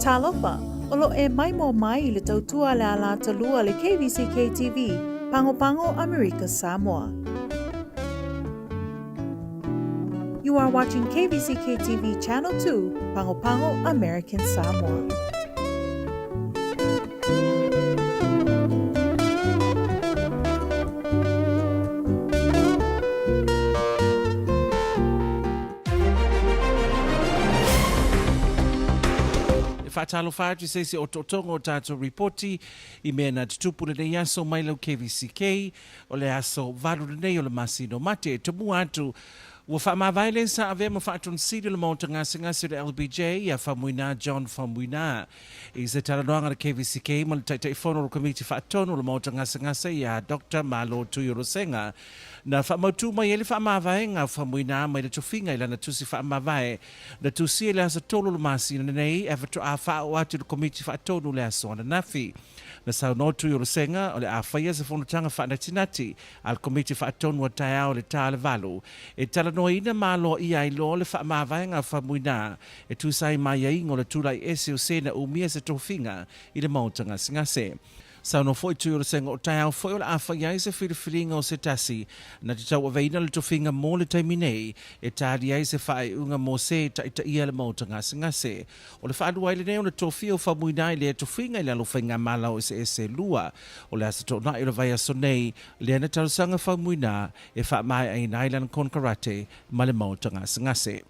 Talofa, olo e mai mo mai le tautua le ala talua le KVZKTV, Pango Pango, America, Samoa. You are watching KVZKTV Channel 2, Pango Pango, American Samoa. Fatalo fatu se se ototongo tato reporti I mena tutupu le nei aso mailo KVZK o le aso valu le nei o le masino mate tumu atu ua whaamawhaile sa ave ma whaatun siri le maunta ngasi le LBJ ia whamuina John whamuina I se taranoanga le KVZK ma le taitaifono o komiti whaatono le maunta ngasi ia Dr. Malo Tuyorosenga na whamautu mai ele whaamawhaenga whamuina mai le tofinga ila na tusi whaamawhae na tusi ele asa tolo le masino nei e watu a whao atu le komiti whaatono le aso ana nafi na sao no Tuyorosenga o le a whaia se whanutanga whaanatinati al komiti whaatono a taiao le tā le valu e tala no ina malo ia I lo le whaamawhaenga whamuina e tusai mai ingo le tulai ese o sena umia se tofinga I le mautanga singase. Sao no foi Tuyorosenga o taiao foi o le awha iai se whiriwhiringa o se tasi na te tau aveina le tofinga mo le taiminei e tāri ai se whae unga mo se taita ia le mautanga singase. O le whaadua ile neo le tofia o whamuina I le tofinga I le alofinga malau se ese lua o le asa tona I le vai aso nei le ana tarusanga whamuina e wha mai ai nailan konkarate ma le mautanga singase.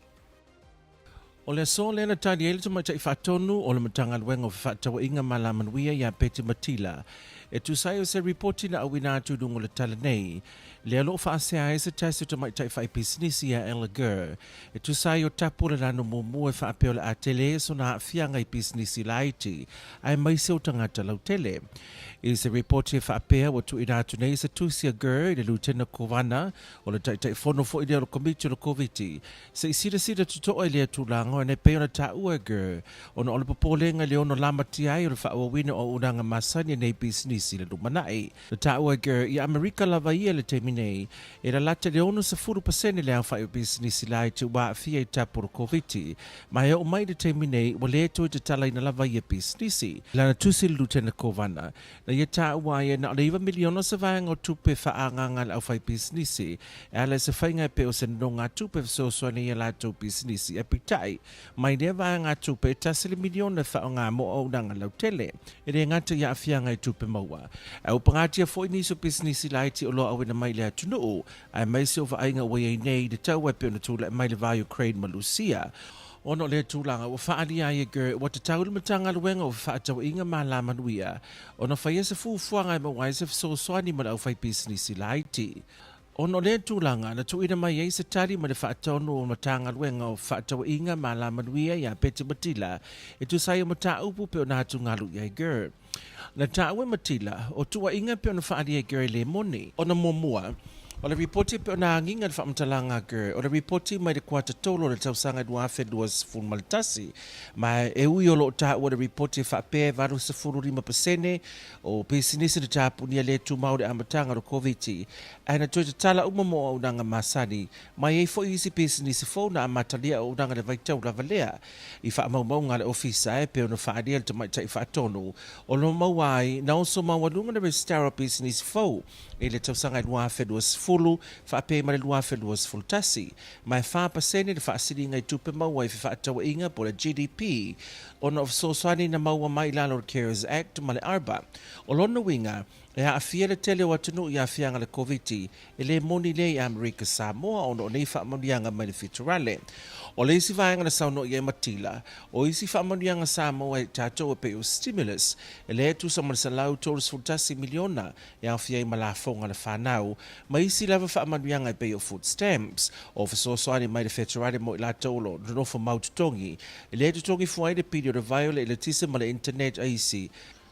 O le so le na tani ele tuma tai whaatonu o le matanga luenga o whaatawa inga malamanuia ia Pete Matila. E tu sai o se reporti na awina atu dungo le tala nei. Le alo whaasea e se tasi tuma tai whaipisnisi ia Ella Gurr. E tu sai o tapu le lano mumu e whaapeo le atele so na fianga I pisnisi laiti. Ai maise o tangata lau tele. I se reporti e whaapea o tu ina atu nei se tusia Gurr I le Lieutenant Kovana o le tai whono fo I le komiti o le koviti. Se I sida tutoa I le atulanga o ne peo na ta ua Gurr. O na ole popolenga le ono lamati ai o le whaawawina o unanga masani nei pisnisi le lumanai. Le ta ua Gurr I Amerika lava ia le teminei. E la lata le ono sa 4% le au whai o pisnisi lai te ua fia I tapu o koviti. Ma e o mai le teminei o le eto I te tala ina lava ia pisnisi. Lana tusi le Lieutenant Kovana. Na ia ta ua ia na ole 1 miliona sa vanga o tupe whaanganga le au whai pisnisi. E ala se whainga pe o se nonga tupe so ni ia lato pisnisi. E pitai. Mai lea vanga tupe tasile miliona whaonga mo o nanga lau tele. E re ngata ia afianga I tupe maua. E upangatia fo iniso pisnisi laiti o loa awena mai lea tunuu. Ai mai se o whainga wai nei de tau wepe ona tula mai le vai Ukraine ma Lucia. Ono le tūlanga o whaari ai e Gurr o te taule matanga luenga o whaatau inga malamanuia. Ono whaia se fuufuanga I mawai se fsoswani ma lau whai pisnisi laiti. Ono le tūlanga na tuina mai ei se tari ma le whaatonu o matanga luenga o whaatau inga malamanuia ia Pete Matila e tu sai o mata upu pe o nātu ngalu ia Gurr. Na tāue Matila o tua inga pe o na whaari ai Gurr le moni. Ono momua. O le reporti pe o na anginga le whaamtalanga Gurr. O le reporti mai le kuata tolo le tausanga duafe duas fun maltasi. Ma e ui o lo ta o le reporti whaapea varu sa 5% o pesinisi le tāpunia le tu mau le amatanga ro COVID. Ana toi te tala umamo o unanga masani. Mai e fo isi pesinisi fo na amatalia o unanga le vaitau lava lea. I whaamaumaunga le ofisa e pe o na whaadia le tamai tai whaatonu. O lo mawai na oso mawanunga le restara pesinisi fo. E le tausanga duafe duas fulu whaape ma le duafe duas fultasi. Mai 5% le whaasiringa I tupe maua I whaatawa inga po le GDP. Ona of soswani na maua mai lalo le CARES Act ma le ARBA. O lona winga e a fia le tele o atunu I a fianga le COVID e le moni le I Amerika Samoa ono nei whaamonianga mai le fiturale. O le isi vaenga na sauno I Matila, o isi whaamonianga Samoa I tātou pe o stimulus, e le tu sa malasalau toros fultasi miliona e a fia I malafonga le whanau, ma isi lava whaamonianga I pe o food stamps, o whasosoani mai le fiturale mo I la tolo, ronofo maututongi, e le tutongi fuai le pidio de viola I le tisa ma le internet a isi,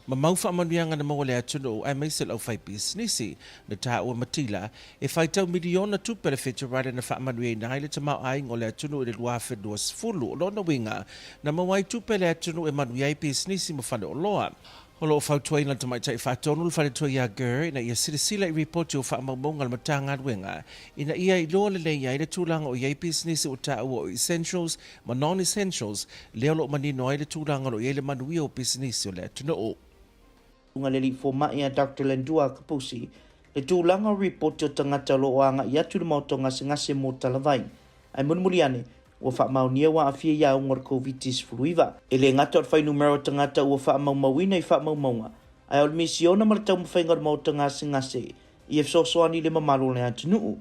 ma mau whaamanianga na maua le atunu ai mai se lau whai pisnisi na tā ua Matila e whaitau miliona tupe le wheturare na whaamanuia na haile ta mau aingo le atunu le luafe duas fulu o lona winga na mawai tupe le atunu e manuia I pisnisi ma whane o loa. O lo whautua ina tamai tai whatonu le whare toi a ger ina ia sirisila I report o whaamaunga le matanga ruenga ina ia I loa le leia I le tūlanga o iei business o ta o essentials ma non-essentials leo lo manino ai le tūlanga o iei le manui o business o le atuna o. Unga le li fo mai a Dr. Lendua Kapusi le tūlanga report o tangata lo o anga ia tūle mauto ngase mo talavai. Ai munumuli ane ua whaamaunia wa awhia ia o ngor COVID-19 fluiva. E le ngata o whai numero tangata ua whaamaumawina I whaamaumaunga. Ai ol misiona maratau mawhaingar mau ngase I soani le mamalo le atunuu.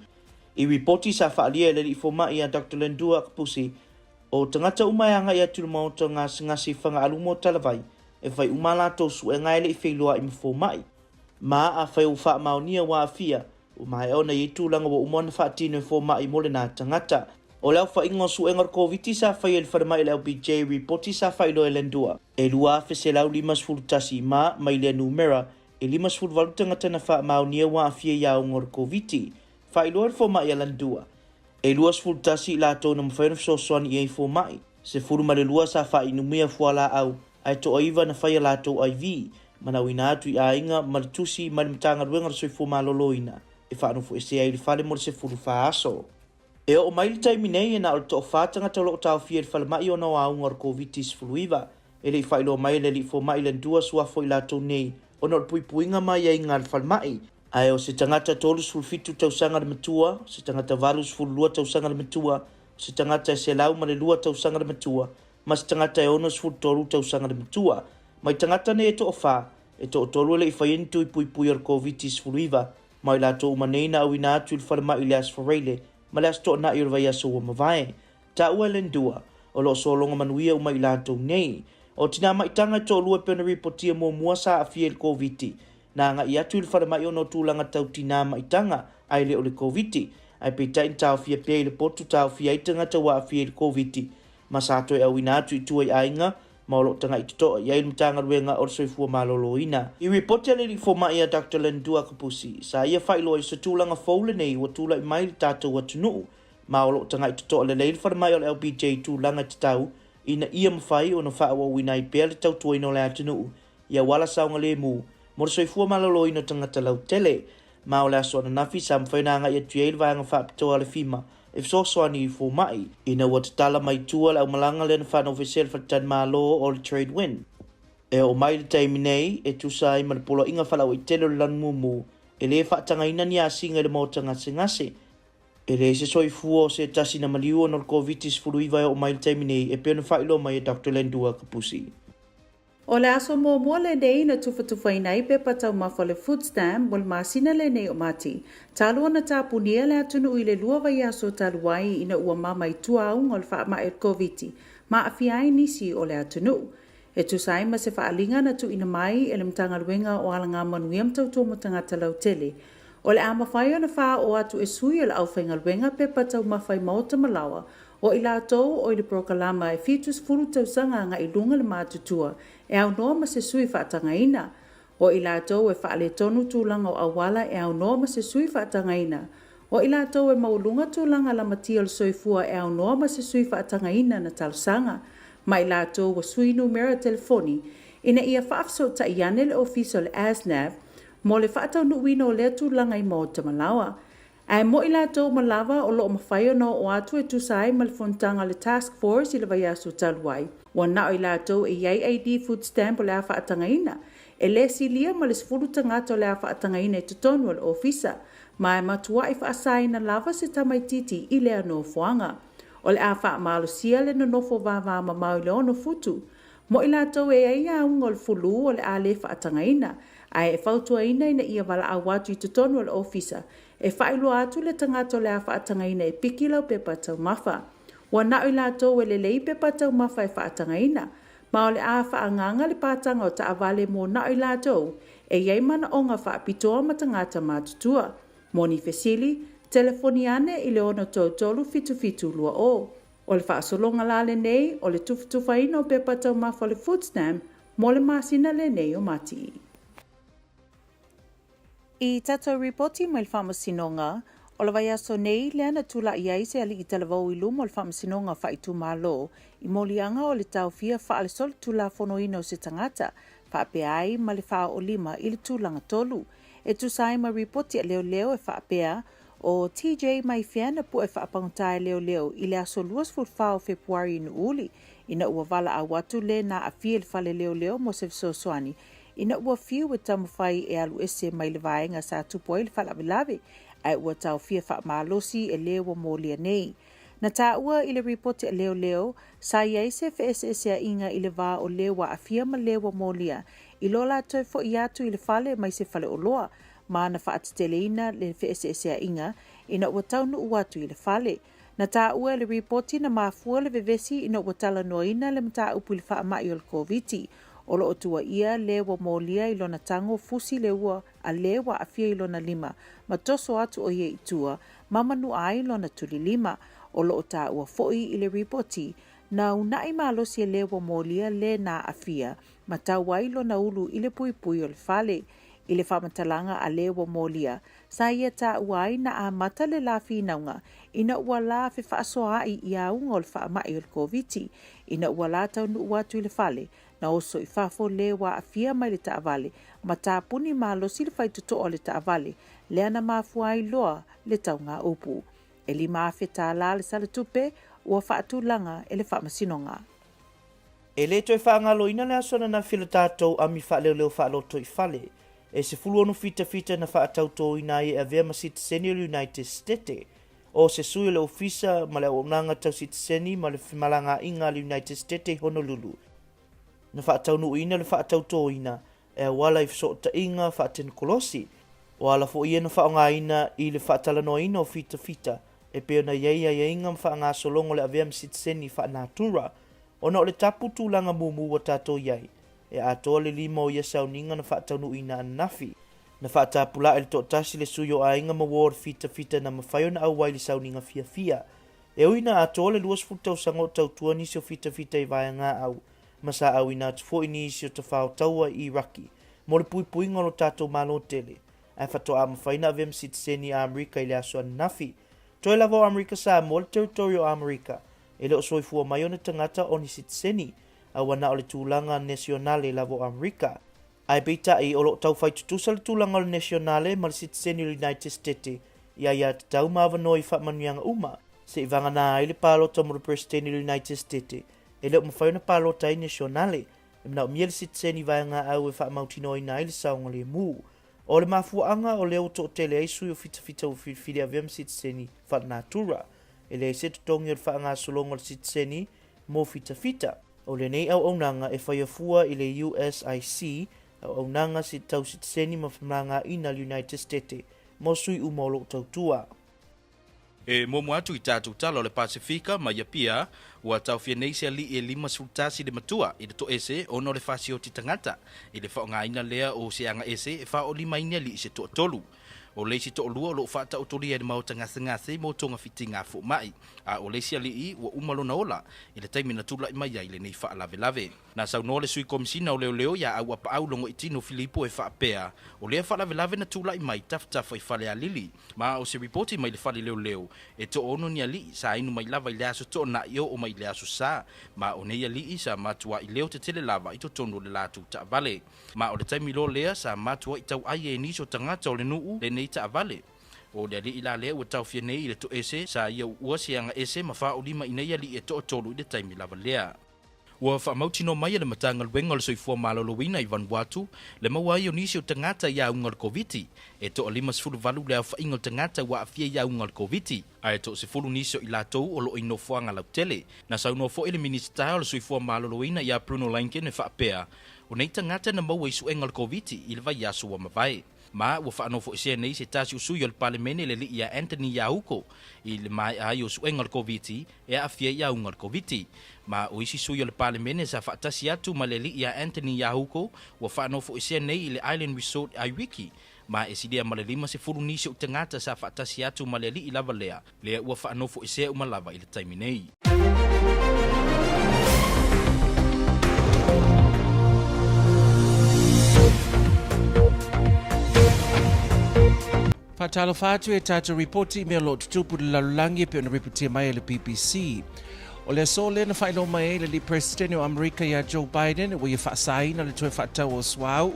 I reporti sa whaalia le li fo mai a Dr. Lendua Kapusi o tangata umayanga ia tūle mauto ngase whanga alumo talavai. E whai umala tō su e ngai le I whailua I mfo mai. Ma a whai u whaamaunia wa awhia o mai ona I tūlanga wa umona whaatino I fo mai mole nā tangata. O leo whaingo su e ngor COVID sa whai el wharamai leo BJ reporti sa whailo e Lendua. E lua whese lau 5 tasi ma mai le numera e 5 valutanga tana whaamaunia wa awhia ia o ngor COVID. Whailo e fo mai e Lendua. E lua tasi la tōna mwhaino fsosoani I fo mai. Se furu ma le lua sa whainumia fuala au. Ai to aiva na whaia la tō IV. Mana wina atu I a inga maritusi mali mtanga ruenga rasoi fo maloloina. E whaanofu e se ai li whale mo se furu whaaso. E o mai taimi nei e na o to whātanga tau loko tau fia whale mai o na wa ungar COVID-19 fuluiva. E le whailo mai le li fo mai Lendua suafo I lato nei. O na pui puinga mai e inga whale mai. Ai o se tangata tolu sulfitu tau sanga matua, se tangata valu sulua tau sanga matua, se tangata se lau ma le lua tau sanga matua, ma se tangata e ono sultolu tau sanga matua. Mai tangata ne e to wha, e to tolu le I whaintu I pui ar COVID-19 fuluiva, mai lato umaneina au ina atu I whale mai le asfareile, ma le asto na I rwai aso wa mawai. Ta ua Lendua, o lo so longa manuia umai lato nei, o tina maitanga to lua pena ripotia mua sa a fiel COVID-19. Na nga ia tu whare mai ono tūlanga tau tina maitanga ai le o le COVID-19. Ai peitai tau fia pia le potu tau fia itanga tau a fia le COVID-19. Ma sato e au ina atu I tuai ainga, ma o lo tanga I tutoa ia ilum tanga ruenga o soifua malolo ina. I reportia le li fo mai a Dr. Lendua Kapusi, sa ia whailo I sa tūlanga faule nei wa tūla I mai le tātou wa tunuu. Ma o lo tanga I tutoa le leil whare mai o le LBJ tūlanga te tau, ina ia mwhai o na whaawa wina I pia le tau tuai no le atunuu. Ia wala saunga le mu. Mor soifua malolo ino tangata lau tele. Ma o le aso ana nafi sa mwhainanga ia tuiel vanga whaapitoa le fima. E fsosoani I fo mai. Ina watatala mai tua lau malanga le na whanau vesel whatan malo o le trade win. E o mai le taimi nei, e tusai ma le polo inga whalau I tele lan mumu. E le whaatanga ina ni asinga le mota ngase. E le se soifua o se tasi na maliua no le COVID-19 fuluiva o mai le taimi nei, e pena whailo mai e Dr. Lendua Kapusi. O le aso mua le nei na tufa inai pe patau mafa le food stamp mo le masina le nei o mati. Talua na tapunia le atunu I le lua vai aso taluai ina ua mama I tua au ngol wha ma e COVID. Ma afiai nisi o le atunu. E tusai ma se whaalinga na tu ina mai e le mtanga ruenga o alanga manuiam tau tō mo tangata lau tele. O le ama whai ona wha o atu e sui o le awhainga ruenga pe patau mawhai mauta malawa o I lātou o I le prokalama e fitus furu tau sanga nga I lunga le mātutua e au noa ma se sui whaatangaina. O I lātou e whaale tonu tūlanga o awala e au noa ma se sui whaatangaina. O I lātou e maulunga tūlanga la matia le soifua e au noa ma se sui whaatangaina na talusanga. Ma I lātou wa sui numera telefoni ina ia whaafso ta iane le office o le ASNAV mo le whaatau nuwino le tūlanga I mo tamalawa. Ai mo I lātou malawa o loo mawhaio no o atu e tusai ma le fontanga le task force I le vai aso taluai. Wa na o I lātou e iai ID food stamp o le a whaatangaina. E le silia ma le sfuru tangata o le a whaatangaina e tutonu o le ofisa. Ma e matua I whaasai na lava se tamaititi I le ano fuanga. O le a whaamalo sia le no nofo vava ma mau le ono futu. Mo I lātou e ia ungo le fulu o le a le whaatangaina. Ai e whautua ina ia wala a watu I tutonu o le ofisa. E whailo atu le tangata o le a whaatangaina e pikilau pe patau mafa. Wa na o lātou e le lei pe patau mafa e whaatangaina. Ma o le a whaanganga le patanga o ta avale mo na o lātou e iei mana o ngā whaapitoa ma tangata mātutua. Moni Fesili, telefoniane I le ono tautolu fitu lua o. O le whaasolonga la le nei o le tufutufaina o pe patau mafa le food stamp mo le masina le nei o mati. I tatou reporti mai le whamasinonga, o le vai aso nei lea na tula I aise ali I talavau I lumo le whamasinonga whaitu malo, I molianga o le tau fia wha ale sol tula fono ina o se tangata, whaapea ai ma le wha o lima i le tūlanga tolu. E tusai ma ripoti a leo e whaapea o TJ mai whiana pu e whaapangutai leo i le aso luas fulfao Februari inu uli. Ina ua wala a watu le na a fie le whale leo mo se visosoani. Ina ua fiu e tamawhai e alu ese mai le vaenga sa tupoi le whalavelave. Ai ua tau fia whaamalosi e leo mo lia nei. Na tā ua i le ripoti a leo, sa iai se FSS a inga i le vā o lewa a fia ma lewa molia. I lola toi fo i atu i le fale mai se fale o loa, ma na whaatiteleina le FSS a inga, ina ua taunu uatu i le fale. Na tā ua le ripoti na mafua le vevesi ina ua tala noina le mta upu i le wha mai o le COVID. Olo o tua ia lewa molia i lona tango fusi lewa a lewa a fia i lona lima, ma toso atu o ie i tua, mamanu ai lona tuli lima. Olo o tā ua foi i le ripoti, na unai malosi e lewa molia le na afia, ma tau wailo na ulu i le pui o le fale. I le whamatalanga a lewa molia, sa ia tā uai na a mata le la whinaunga, ina ua la fe whaasoa i aunga o le whaamai o le COVID, ina ua la tau nu uatu i le fale, na oso i whafo lewa afia mai le taavale, ma tā puni malosi le whaituto o le taavale, le ana mafuai loa le taunga upu. E li maafe tā la le sala tupe, ua whaatulanga e le whaamasinonga. E le toi whaangalo ina le asona na whila tātou ami whaaleo whaaloto i whale. E se fuluonu fita na whaatauto ina i a vea Citizen United States. O se sui le ofisa ma le onanga tau Citizen ma le whimalanga inga le United States Honolulu. Na whaataunu ina le whaatauto ina e wala i fsota inga whaatenu kolosi. Wala fo ia na whaonga ina i le whaatalano ina o fita. E peo na iei inga mwha ngā solongo le avea Citizen i whaanatura. Ona o le tapu tūlanga mumu wa tātou iei. E atoa le lima o ia sauninga na whaataunu ina anafi. Na whaatapula e le tōtasi le suyo a inga mawar fita na mawhaio na au wai le sauninga fia. E uina atoa le luas futau sango tautua nisi o fita i vaya ngā au. Masa au ina tufo inisi o tawhao taua i raki. Mo le pui ngolo tātou malo tele. Ai whatoa a mawhaina avea Citizen i Amerika i le aso anafi. Toi lava o Amerika sa mo le territorio Amerika. E leo soifua mai ona tangata o ni Citizen a wana o le tūlanga nasionale lava o Amerika. Ai beita i o lo tau whai tutusa le tūlanga o le nasionale ma le Citizen United States. Ia ia te tau mawa noi whaamanuianga uma. Se i vanga nā i le pālota mo le President United States. E leo mawhaiona pālota i nasionale. E mnau mia le Citizen i vanga au e whaamautino i nā i le saonga le mū. O le mafuanga o leo to tele ai sui o fita o filfili avea Citizen whanatura. E le se tutongi o le whaanga solongo le Citizen mo fita. O le nei au aunanga e whaiafua i le USIC au aunanga si tau Citizen ma whamanga ina le United States mo sui umolo tautua. E momo atu i tātou talo le Pasifika ma ia pia ua tau fia neisi ali e lima sultasi de matua i le to ese ono le fasi o ti tangata i le whaongaina lea o se anga ese e wha o lima ina li i se to tolu. O leisi to olua o lo whata o tori e mau ngase mo tonga fiti ngā fo mai. A o leisi ali i ua umalo na ola i le taimi na tula i mai ai le nei wha lave. Na sau no le sui komisina o leo ya au apa au longo itino Filipo e wha pea. O lea wha lave na tula i mai taftafa i whale a lili. Ma o se reporti mai le whale leo e to ono ni ali sa inu mai lava i le aso to na io o mai le aso sa. Ma o nei ali i sa matua i leo te tele lava i to tono le latu ta vale. Ma o le taimi lo lea sa matua i tau ai e niso tangata o le nuu le nei ta vale. O le ali ila lea ua tau fia nei i le to ese sa ia ua sianga ese ma wha o lima i nei ali e to tolu i le taimi lava lea. Ua whaamautino mai le matanga luenga le soifua malolowina i Vanuatu, le mawai o nisi o tangata ia unga le COVID, e to o lima sifuru valu lea whainga o tangata wa afia ia unga le COVID, a e to sifuru nisi o ilatou o lo ino fuanga lau tele, na saunofo ele minister o le soifua malolowina ia Bruno Lanken e whaapea, o nei tangata na maua isu enga le COVID i le vai asu wa mawai. Ma ua whaanofo isia nei se tasi usui o le palemene le li ia Anthony Yahuko i le mai ai o suenga le COVID e afia ia unga le COVID. Ma o isi sui o le palemene sa whaatasi atu ma le li ia Anthony Yahuko ua whaanofo isia nei i le Island Resort Aiwiki. Ma e sidia ma le lima se furu nisi o tangata sa whaatasi atu ma le li i lava lea. Lea ua whaanofo isia umalava i le taimi nei. Patalo fatu e tata reporti me lo tutupu de lalulangi pe ona reporti mai le BBC. O le so le na whaino mai le li Presidente o Amerika ia Joe Biden o ia whaasaina le toe whaatau o swau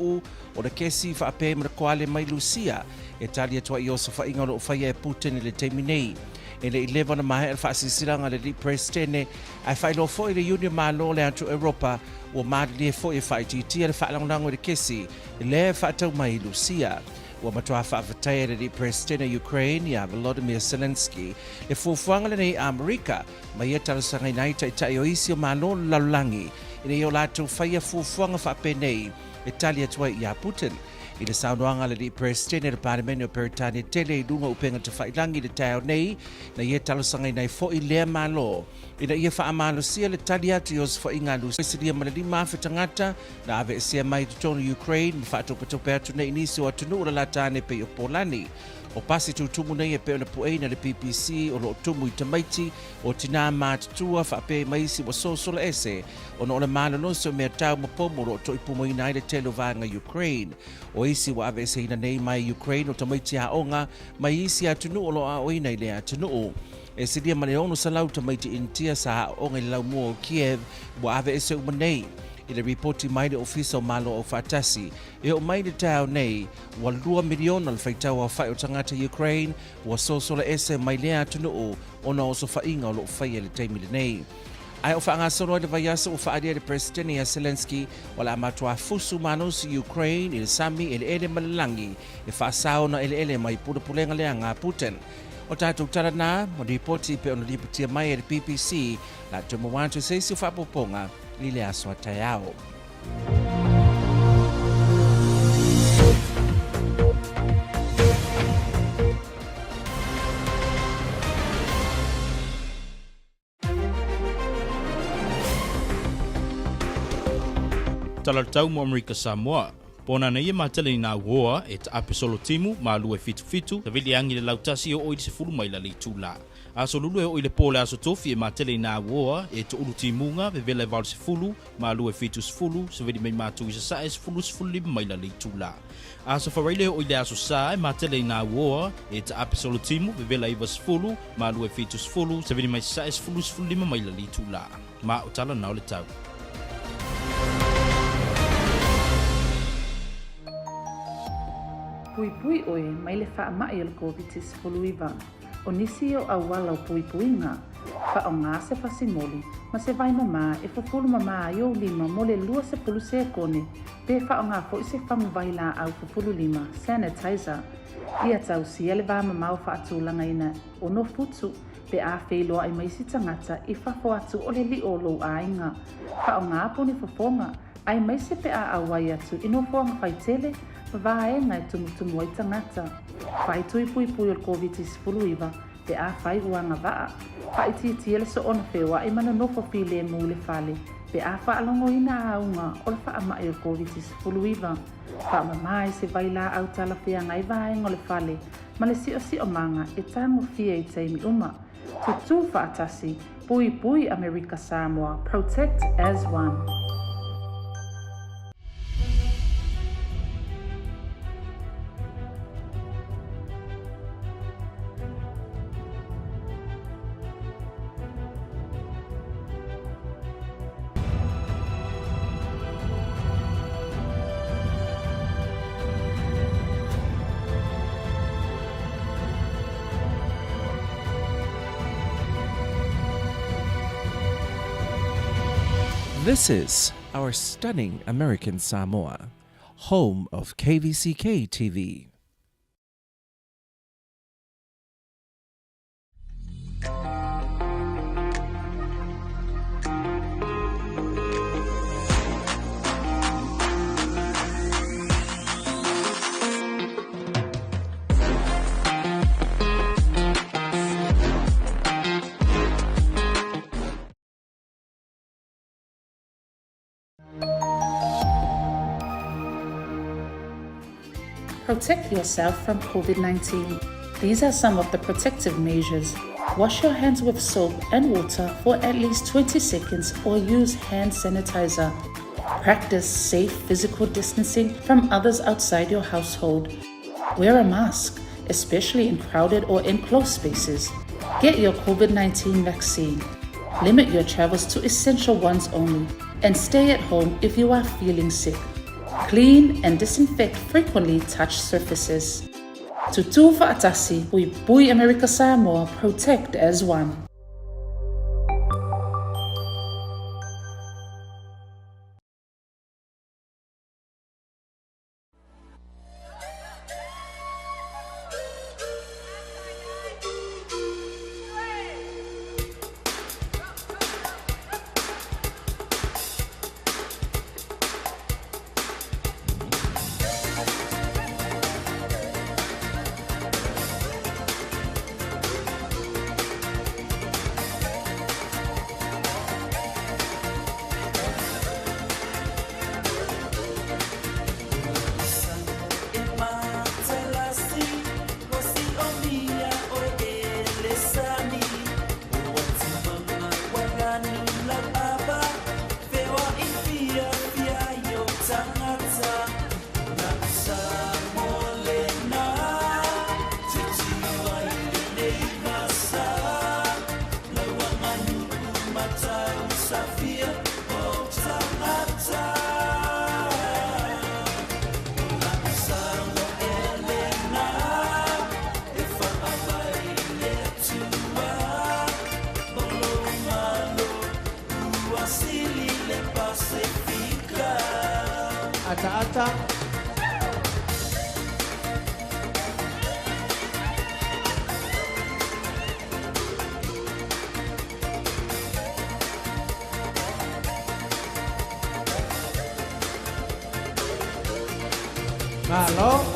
o le kesi whaape mara koale mai Lucia e tali atua i oso whainga o whaia e Putin le teimi nei. E le 11 na mahe al whaasisiranga le li Presidente ai whailo fo i le Union Malo le atu Europa o maadili e fo i whaititia le whaalangonango le kesi le whaatau mai Lucia. Ua matua whaawatai le Presidente Ukraine ia Volodymyr Zelensky e fuafuanga le nei Amerika mai e talasanga inai tai o isi o malo laulangi i le i o lātou whaia fuafuanga whaape nei e tali atua i a Putin. I le saunoanga le Presidente le Parlamento Peritani tele i lunga upenga te whailangi le tau nei na i e talasanga inai fo i lea malo. I na ia whaamalo sia le tali atu i os fo inga lu siria malali mawhi tangata na ave sia mai tu tonu Ukraine mi whaatopa atu nei nisi o atunu o la latane pe o Polani. O pasi tu tumu nei e pe ona pueina le PPC o lo tumu i tamaiti o tina mātutua whaape maisi wa sosola ese o na ona malo noso mea tau mapomo lo to ipumo ina i le telo vanga Ukraine. O isi wa ave ese ina nei mai Ukraine o tamaiti a onga mai isi atunu o lo a oina i le atunu. E siria maleono sa lau tamaiti intia sa onga i lau mua o Kiev wa ave ese umanei. I le reporti mai le ofisa o malo o Fatasi e o mai le tau nei wa 2 miliona le whaitau a whai o tangata Ukraine wa sosola ese mai lea tunu o na oso whainga o lo whaia le teimi le nei. Ai o whaangasoro le vaiasa o whaadia le Presidente a Zelensky o la matua fusu manusi Ukraine i le sami e le ele malalangi e whaasao na ele mai pulenga lea ngā Putin. O tātou tara nā, mo reporti pe ona liputia mai e le PPC la tumu wantu seisi o whapoponga i le aso a tai ao. Talatau mo Amerika Samoa. Pona na ia matele na woa e ta apesolo timu ma lue fitu ta vili angi le lautasi o oile se fulu mai la le tula. Aso lulu e oile pole aso tofi e matele na woa e to ulu timunga ve vele val se fulu ma lue fitu se fulu se vili mai matu isa sa e se fulu lima mai la le tula. Aso whareile oile aso sa e matele na woa e ta apesolo timu ve vele iwa se fulu ma lue fitu se fulu se vili mai sa e se fulu lima mai la le tula. Ma utala na ole tau. Pui oe mai le whaamai o le COVID-19 o nisi o awala o puinga wha o ngā se whasimoli ma se vai mama e whafulu mama i o lima mo le lua se pulu se kone pe wha o ngā fo i se whamu vai la au whafulu lima sanitizer ia tau sia le vā mama o whaatulanga ina o no futu pe a wheloa ai maisi tangata i whafo atu o le li o lo a inga wha o ngā poni whafonga ai maise pe a awai atu ino fuanga whaitele vae ngai tumutumu ai tangata. Whai tui pui o le COVID-19 pe a whai uanga waa. Whai tia le so ona whewa e mana nofo pile mu le whale. Pe a whaalongo ina aunga o le whaamai o COVID-19. Whaamamai se vai la au tala whea ngai vae ngo le whale. Ma le si o manga e tango fia i teimi uma. Tutu whaatasi pui Amerika Samoa. Protect as one. This is our stunning American Samoa, home of KVZK TV. Protect yourself from COVID-19. These are some of the protective measures. Wash your hands with soap and water for at least 20 seconds or use hand sanitizer. Practice safe physical distancing from others outside your household. Wear a mask, especially in crowded or enclosed spaces. Get your COVID-19 vaccine. Limit your travels to essential ones only and stay at home if you are feeling sick. Clean and disinfect frequently touched surfaces. Tutu Fa'atasi, Ui Bui America Samoa, protect as one. Ata-ata. Lalo.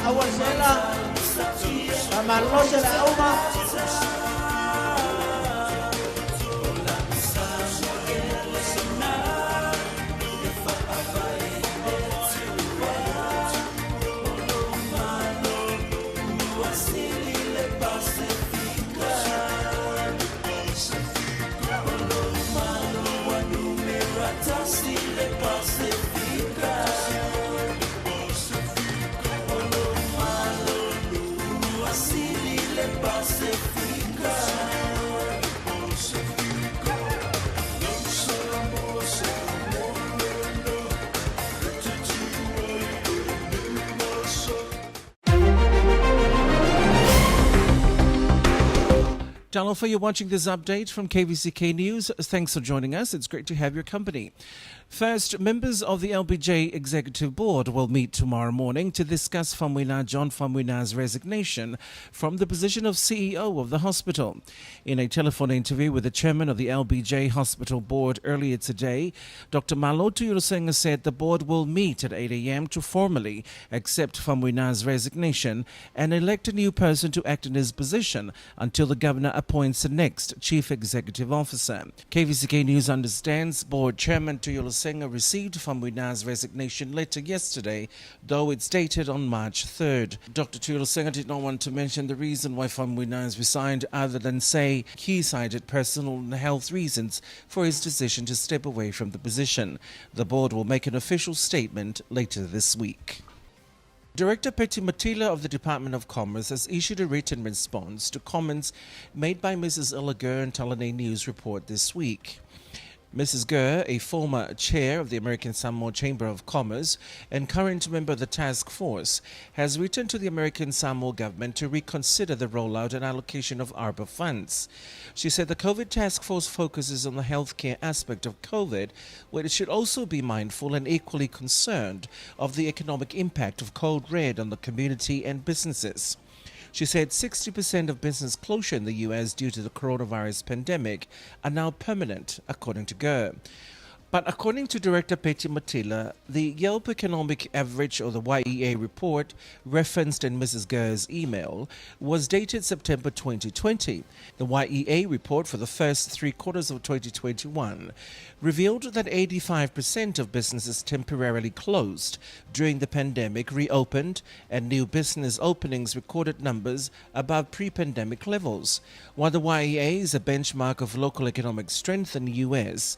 Awal sela. Amarlo sila uma. Talofa, you're watching this update from KVZK News. Thanks for joining us. It's great to have your company. First, members of the LBJ Executive Board will meet tomorrow morning to discuss Famuina John Famuina's resignation from the position of CEO of the hospital. In a telephone interview with the chairman of the LBJ Hospital Board earlier today, Dr. Malotu Yulusenga said the board will meet at 8 a.m. to formally accept Famuina's resignation and elect a new person to act in his position until the governor appoints the next chief executive officer. KVZK News understands board chairman Tuyulu Senga received Famuina's resignation letter yesterday, though it's dated on March 3rd. Dr. Tuyulu Senga did not want to mention the reason why Famuina has resigned other than say he cited personal and health reasons for his decision to step away from the position. The board will make an official statement later this week. Director Petty Matila of the Department of Commerce has issued a written response to comments made by Mrs. Ella Gurr in Talanay News Report this week. Mrs. Gurr, a former chair of the American Samoa Chamber of Commerce and current member of the task force, has written to the American Samoa government to reconsider the rollout and allocation of ARPA funds. She said the COVID task force focuses on the healthcare aspect of COVID, but it should also be mindful and equally concerned of the economic impact of Code Red on the community and businesses. She said 60% of business closure in the U.S. due to the coronavirus pandemic are now permanent, according to Gurr. But according to Director Petty Matila, the Yelp Economic Average, or the YEA report, referenced in Mrs. Gurr's email, was dated September 2020. The YEA report for the first 3 quarters of 2021 revealed that 85% of businesses temporarily closed during the pandemic reopened, and new business openings recorded numbers above pre-pandemic levels. While the YEA is a benchmark of local economic strength in the U.S.,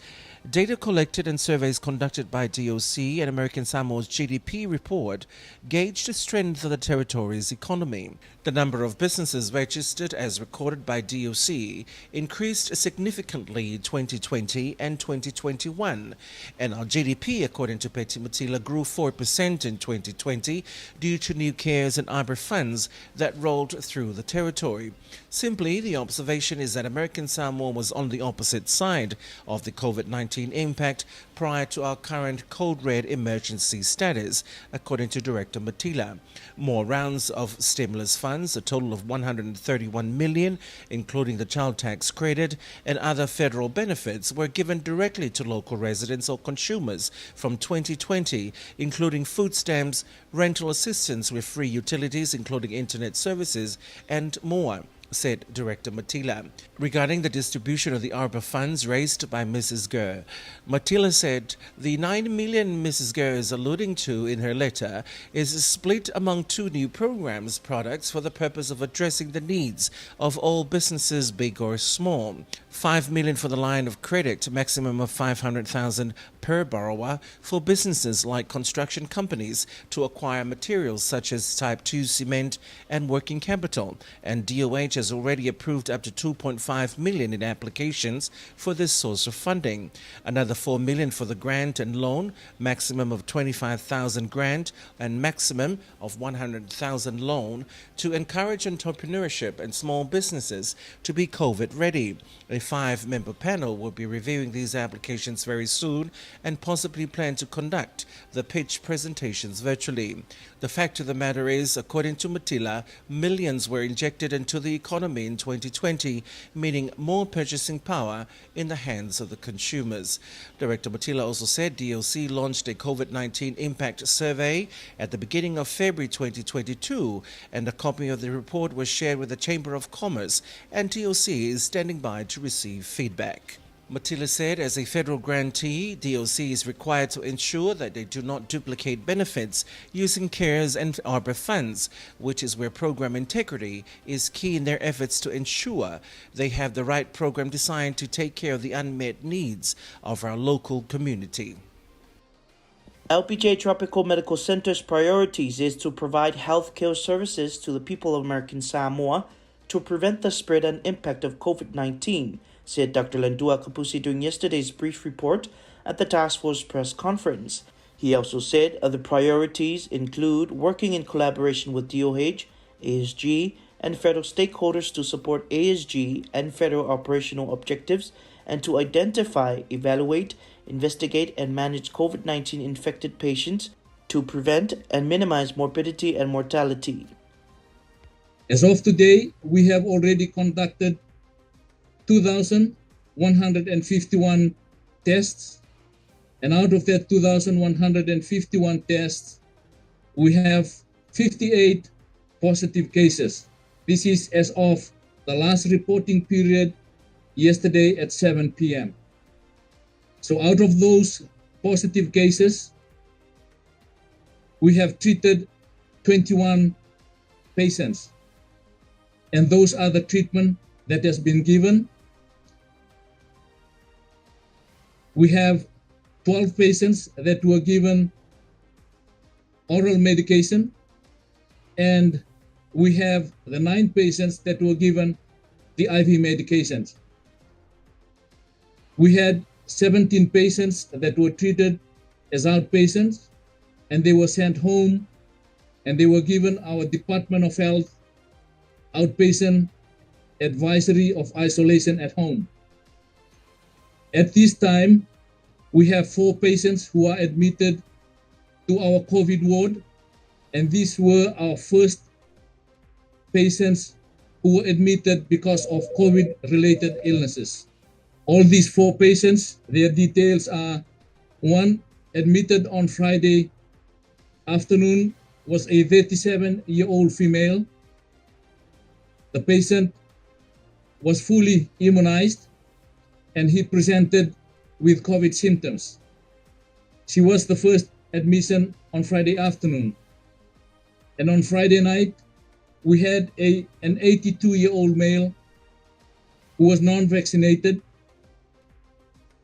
data collected and surveys conducted by DOC and American Samoa's GDP report gauged the strength of the territory's economy. The number of businesses registered as recorded by DOC increased significantly in 2020 and 2021, and our GDP, according to Petty Matila, grew 4% in 2020 due to new CARES and ARPA funds that rolled through the territory. Simply, the observation is that American Samoa was on the opposite side of the COVID-19 impact prior to our current Code Red emergency status, according to Director Matila. More rounds of stimulus funds, a total of $131 million, including the child tax credit and other federal benefits, were given directly to local residents or consumers from 2020, including food stamps, rental assistance with free utilities, including internet services, and more, said Director Matila. Regarding the distribution of the ARPA funds raised by Mrs. Gurr, Matila said the $9 million Mrs. Gurr is alluding to in her letter is split among 2 new programs products for the purpose of addressing the needs of all businesses, big or small. $5 million for the line of credit, maximum of $500,000 per borrower for businesses like construction companies to acquire materials such as Type 2 cement and working capital, and DOH has already approved up to $2.5 million in applications for this source of funding. Another $4 million for the grant and loan, maximum of $25,000 grant and maximum of $100,000 loan to encourage entrepreneurship and small businesses to be COVID ready. A 5-member panel will be reviewing these applications very soon and possibly plan to conduct the pitch presentations virtually. The fact of the matter is, according to Matila, millions were injected into the economy in 2020, meaning more purchasing power in the hands of the consumers. Director Matila also said DOC launched a COVID-19 impact survey at the beginning of February 2022, and a copy of the report was shared with the Chamber of Commerce, and DOC is standing by to receive feedback. Matila said as a federal grantee, DOC is required to ensure that they do not duplicate benefits using CARES and ARPA funds, which is where program integrity is key in their efforts to ensure they have the right program designed to take care of the unmet needs of our local community. LPJ Tropical Medical Center's priorities is to provide healthcare services to the people of American Samoa to prevent the spread and impact of COVID-19, said Dr. Landua Kapusi during yesterday's brief report at the task force press conference. He also said other priorities include working in collaboration with DOH, ASG, and federal stakeholders to support ASG and federal operational objectives, and to identify, evaluate, investigate, and manage COVID-19 infected patients to prevent and minimize morbidity and mortality. As of today, we have already conducted 2,151 tests, and out of that 2,151 tests, we have 58 positive cases. This is as of the last reporting period yesterday at 7 p.m. So out of those positive cases, we have treated 21 patients, and those are the treatment that has been given. We have 12 patients that were given oral medication, and we have the 9 patients that were given the IV medications. We had 17 patients that were treated as outpatients, and they were sent home, and they were given our Department of Health outpatient advisory of isolation at home. At this time, we have 4 patients who are admitted to our COVID ward, and these were our first patients who were admitted because of COVID-related illnesses. All these 4 patients, their details are: 1 admitted on Friday afternoon was a 37-year-old female. The patient was fully immunized and he presented with COVID symptoms. She was the first admission on Friday afternoon. And on Friday night, we had an 82-year-old male who was non-vaccinated.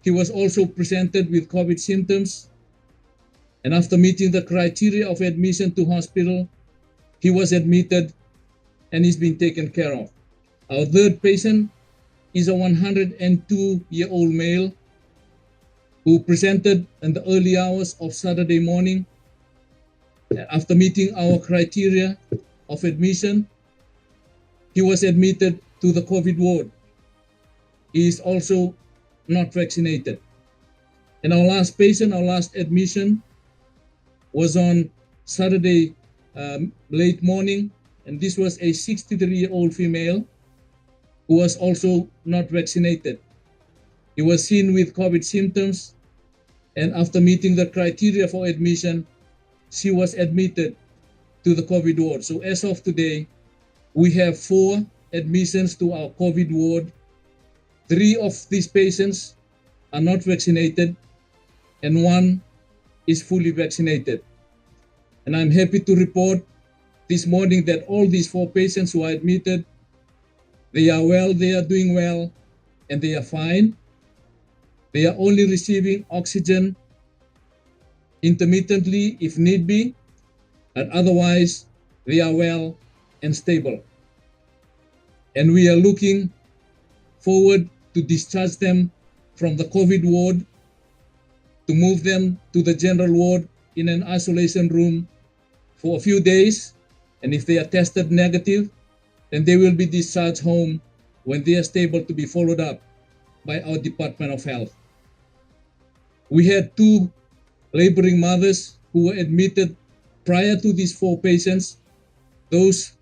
He was also presented with COVID symptoms, and after meeting the criteria of admission to hospital, he was admitted and is being taken care of. Our third patient is a 102-year-old male who presented in the early hours of Saturday morning. After meeting our criteria of admission, he was admitted to the COVID ward. He is also not vaccinated. And our last patient, our last admission, was on Saturday late morning, and this was a 63-year-old female who was also not vaccinated. He was seen with COVID symptoms, and after meeting the criteria for admission, she was admitted to the COVID ward. So as of today, we have 4 admissions to our COVID ward. 3 of these patients are not vaccinated, and 1 is fully vaccinated. And I'm happy to report this morning that all these 4 patients who are admitted, they are well, they are doing well, and they are fine. They are only receiving oxygen intermittently if need be, and otherwise they are well and stable. And we are looking forward to discharge them from the COVID ward, to move them to the general ward in an isolation room for a few days, and if they are tested negative, then they will be discharged home when they are stable, to be followed up by our Department of Health. We had 2 laboring mothers who were admitted prior to these 4 patients. Those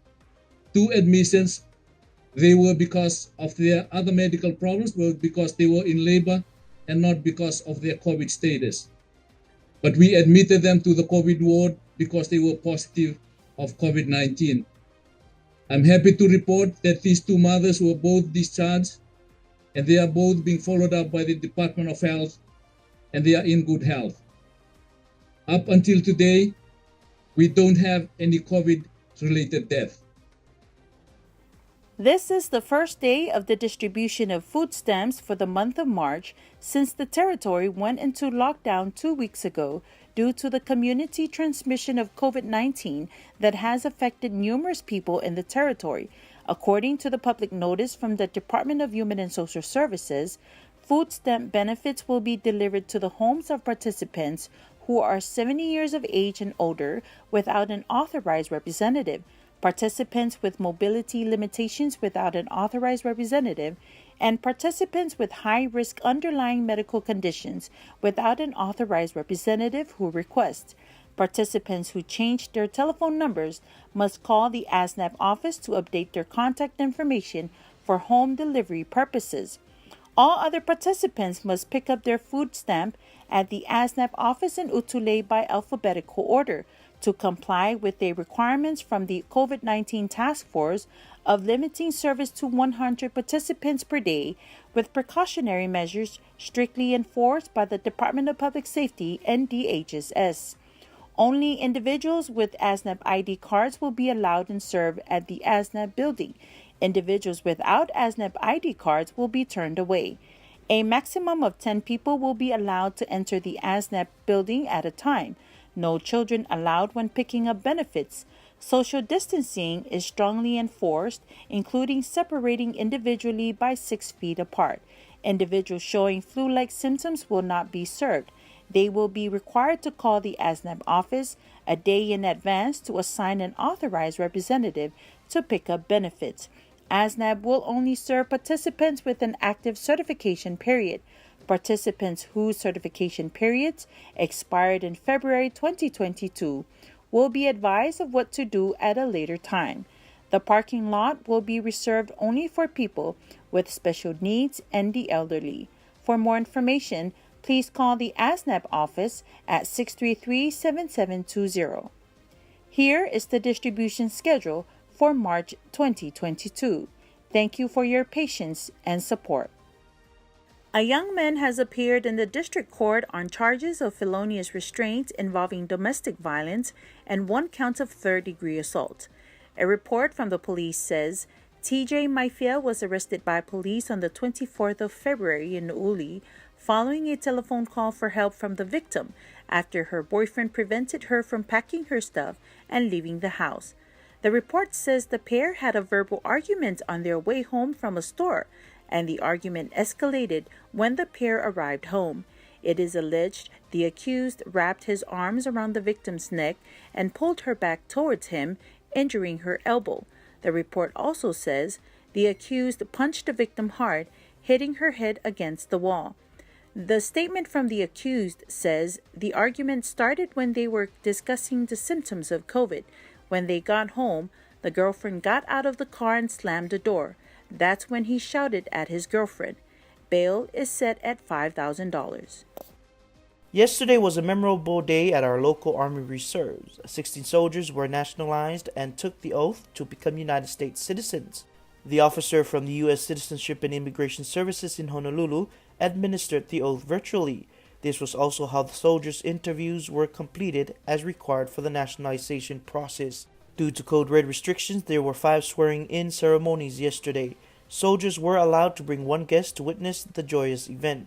2 admissions, they were because of their other medical problems, were because they were in labor and not because of their COVID status. But we admitted them to the COVID ward because they were positive of COVID-19. I'm happy to report that these 2 mothers were both discharged, and they are both being followed up by the Department of Health, and they are in good health. Up until today, we don't have any COVID-related death. This is the first day of the distribution of food stamps for the month of March since the territory went into lockdown 2 weeks ago due to the community transmission of COVID-19 that has affected numerous people in the territory. According to the public notice from the Department of Human and Social Services, food stamp benefits will be delivered to the homes of participants who are 70 years of age and older without an authorized representative, participants with mobility limitations without an authorized representative, and participants with high-risk underlying medical conditions without an authorized representative who request. Participants who change their telephone numbers must call the ASNAP office to update their contact information for home delivery purposes. All other participants must pick up their food stamp at the ASNAP office in Utule by alphabetical order to comply with the requirements from the COVID-19 task force of limiting service to 100 participants per day, with precautionary measures strictly enforced by the Department of Public Safety and DHSS. Only individuals with ASNAP ID cards will be allowed and served at the ASNAP building. Individuals without ASNAP ID cards will be turned away. A maximum of 10 people will be allowed to enter the ASNAP building at a time. No children allowed when picking up benefits. Social distancing is strongly enforced, including separating individually by 6 feet apart. Individuals showing flu-like symptoms will not be served. They will be required to call the ASNAP office a day in advance to assign an authorized representative to pick up benefits. ASNAP will only serve participants with an active certification period. Participants whose certification periods expired in February 2022 will be advised of what to do at a later time. The parking lot will be reserved only for people with special needs and the elderly. For more information, please call the ASNAP office at 633-7720. Here is the distribution schedule for March 2022. Thank you for your patience and support. A young man has appeared in the district court on charges of felonious restraint involving domestic violence and 1 count of third-degree assault. A report from the police says TJ Maifia was arrested by police on the 24th of February in Uli following a telephone call for help from the victim after her boyfriend prevented her from packing her stuff and leaving the house. The report says the pair had a verbal argument on their way home from a store, and the argument escalated when the pair arrived home. It is alleged the accused wrapped his arms around the victim's neck and pulled her back towards him, injuring her elbow. The report also says the accused punched the victim hard, hitting her head against the wall. The statement from the accused says the argument started when they were discussing the symptoms of COVID. When they got home, the girlfriend got out of the car and slammed the door. That's when he shouted at his girlfriend. Bail is set at $5,000. Yesterday was a memorable day at our local Army reserves. 16 soldiers were nationalized and took the oath to become United States citizens. The officer from the U.S. Citizenship and Immigration Services in Honolulu administered the oath virtually. This was also how the soldiers' interviews were completed as required for the nationalization process. Due to Code Red restrictions, there were 5 swearing-in ceremonies yesterday. Soldiers were allowed to bring 1 guest to witness the joyous event.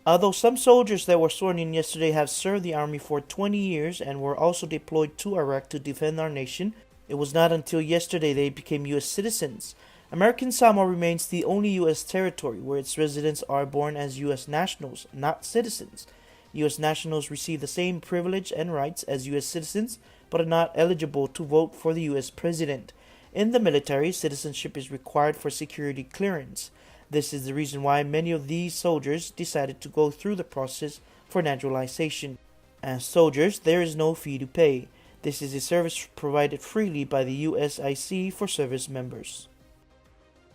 Although some soldiers that were sworn in yesterday have served the Army for 20 years and were also deployed to Iraq to defend our nation, it was not until yesterday they became U.S. citizens. American Samoa remains the only U.S. territory where its residents are born as U.S. nationals, not citizens. U.S. nationals receive the same privilege and rights as U.S. citizens, but are not eligible to vote for the U.S. president. In the military, citizenship is required for security clearance. This is the reason why many of these soldiers decided to go through the process for naturalization. As soldiers, there is no fee to pay. This is a service provided freely by the USIC for service members.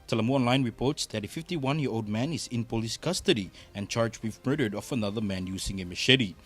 Talamu Online reports that a 51-year-old man is in police custody and charged with murder of another man using a machete.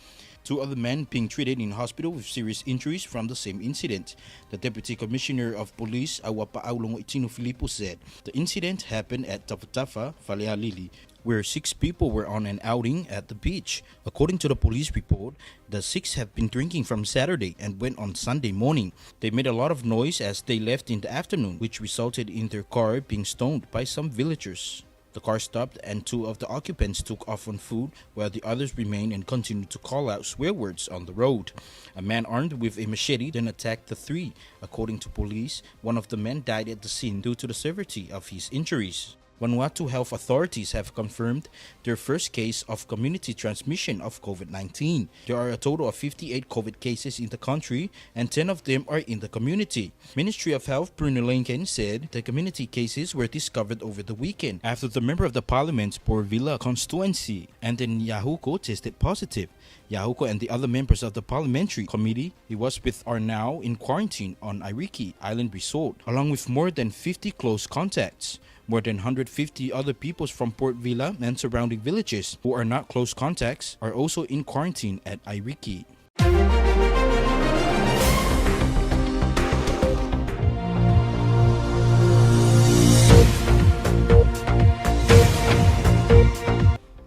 2 other men being treated in hospital with serious injuries from the same incident. The Deputy Commissioner of Police, Awapa Aulongo Itino Filippo, said the incident happened at Tafatafa, Falealili, where 6 people were on an outing at the beach. According to the police report, the 6 have been drinking from Saturday and went on Sunday morning. They made a lot of noise as they left in the afternoon, which resulted in their car being stoned by some villagers. The car stopped and 2 of the occupants took off on foot while the others remained and continued to call out swear words on the road. A man armed with a machete then attacked the 3. According to police, one of the men died at the scene due to the severity of his injuries. Vanuatu health authorities have confirmed their first case of community transmission of COVID-19. There are a total of 58 COVID cases in the country and 10 of them are in the community. Ministry of Health Bruno Lincoln said the community cases were discovered over the weekend after the member of the parliament's Port Vila constituency and then Yahuko tested positive. Yahuko and the other members of the parliamentary committee he was with are now in quarantine on Airiki Island Resort, along with more than 50 close contacts. More than 150 other people from Port Vila and surrounding villages who are not close contacts are also in quarantine at Airiki.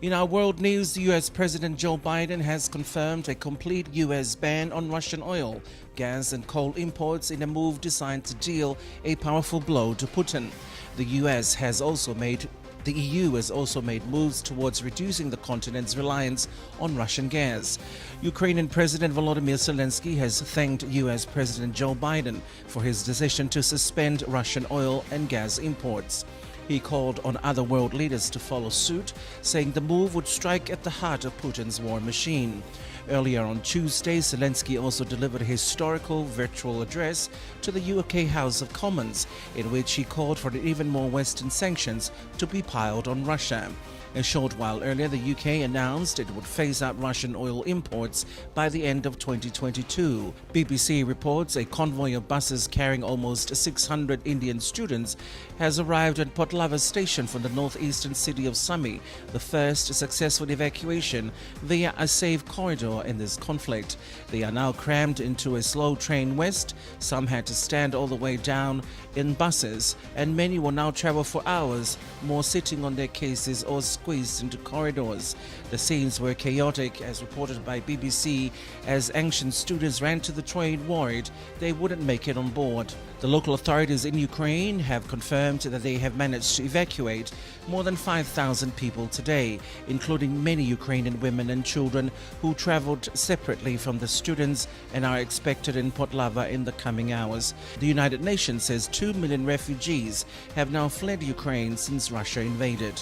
In our world news, U.S. President Joe Biden has confirmed a complete U.S. ban on Russian oil, gas and coal imports in a move designed to deal a powerful blow to Putin. The U.S. has also made The EU has also made moves towards reducing the continent's reliance on Russian gas. Ukrainian President Volodymyr Zelensky has thanked US President Joe Biden for his decision to suspend Russian oil and gas imports. He called on other world leaders to follow suit, saying the move would strike at the heart of Putin's war machine. Earlier on Tuesday, Zelensky also delivered a historical virtual address to the UK House of Commons, in which he called for even more Western sanctions to be piled on Russia. A short while earlier, the UK announced it would phase out Russian oil imports by the end of 2022. BBC reports a convoy of buses carrying almost 600 Indian students has arrived at Potlava station from the northeastern city of Sami, the first successful evacuation via a safe corridor in this conflict. They are now crammed into a slow train west. Some had to stand all the way down in buses, and many will now travel for hours, more sitting on their cases or squeezed into corridors. The scenes were chaotic, as reported by BBC, as anxious students ran to the train worried they wouldn't make it on board. The local authorities in Ukraine have confirmed that they have managed to evacuate more than 5,000 people today, including many Ukrainian women and children who traveled separately from the students and are expected in Potlava in the coming hours. The United Nations says 2 million refugees have now fled Ukraine since Russia invaded.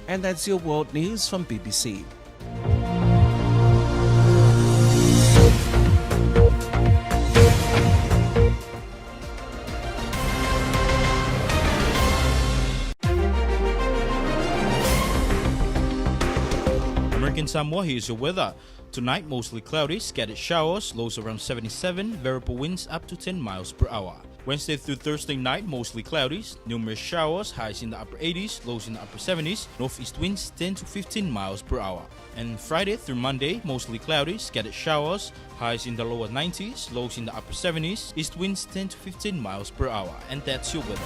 And that's your world news from BBC. American Samoa, here's your weather. Tonight, mostly cloudy, scattered showers, lows around 77, variable winds up to 10 miles per hour. Wednesday through Thursday night, mostly cloudy, numerous showers, highs in the upper 80s, lows in the upper 70s, northeast winds 10 to 15 miles per hour. And Friday through Monday, mostly cloudy, scattered showers, highs in the lower 90s, lows in the upper 70s, east winds 10 to 15 miles per hour. And that's your weather.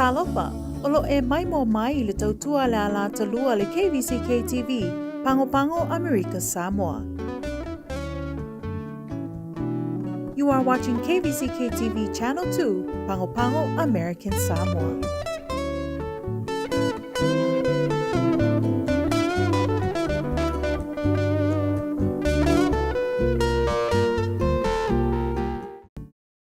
Talofa, olo e mai mo mai le tautua la la talua le KVZKTV, Pango Pango, America, Samoa. You are watching KVZKTV Channel 2, Pango Pango, American Samoa.